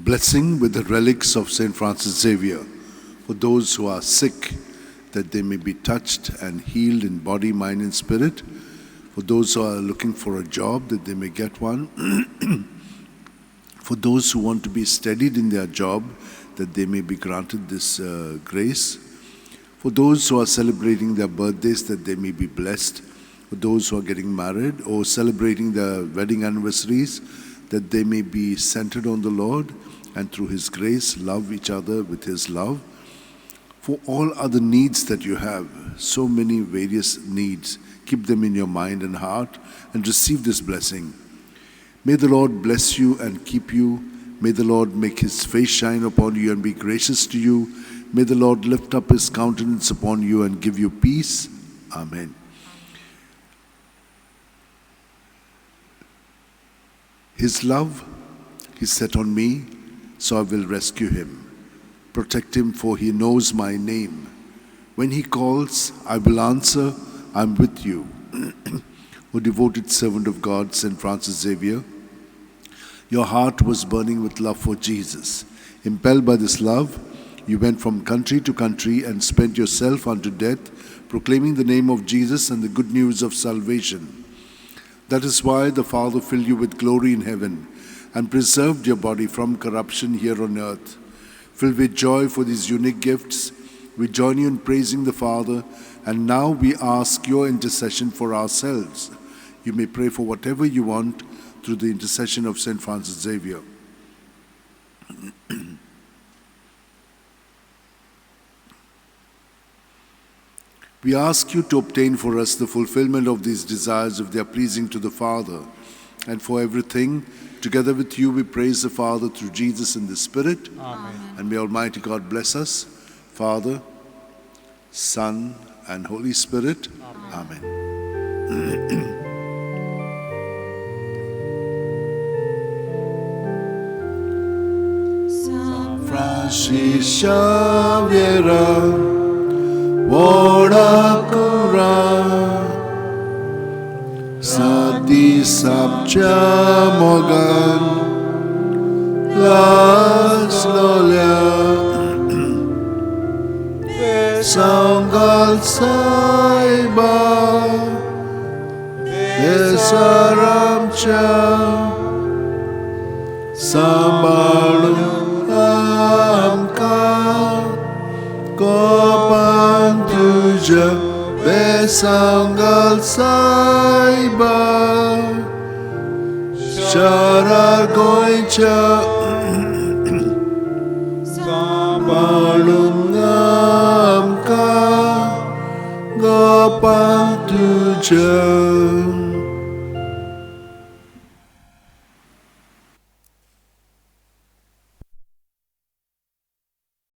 blessing with the relics of St. Francis Xavier for those who are sick, that they may be touched and healed in body, mind, and spirit. For those who are looking for a job, that they may get one. For those who want to be steadied in their job, that they may be granted this grace. For those who are celebrating their birthdays, that they may be blessed. For those who are getting married or celebrating their wedding anniversaries, that they may be centered on the Lord and through His grace love each other with His love. For all other needs that you have, so many various needs, keep them in your mind and heart and receive this blessing. May the Lord bless you and keep you. May the Lord make His face shine upon you and be gracious to you. May the Lord lift up His countenance upon you and give you peace. Amen. His love He set on me, so I will rescue him. Protect him, for he knows my name. When he calls, I will answer, I am with you. O devoted servant of God, St. Francis Xavier, your heart was burning with love for Jesus. Impelled by this love, you went from country to country and spent yourself unto death, proclaiming the name of Jesus and the good news of salvation. That is why the Father filled you with glory in heaven and preserved your body from corruption here on earth. Filled with joy for these unique gifts, we join you in praising the Father, and now we ask your intercession for ourselves. You may pray for whatever you want through the intercession of St. Francis Xavier. We ask you to obtain for us the fulfillment of these desires if they are pleasing to the Father. And for everything, together with you we praise the Father through Jesus in the Spirit. Amen. And may Almighty God bless us, Father, Son, and Holy Spirit. Amen. San Francis Xavier, Vodakura, Sati Sabcha Mogan, Las Lolia, Sangal Saiba, Besaramcha, Sambalum Amka, Kopan Tuja, Besangal Saiba, Sharar Goicha, Sambalum Amka, Kopan Tuja.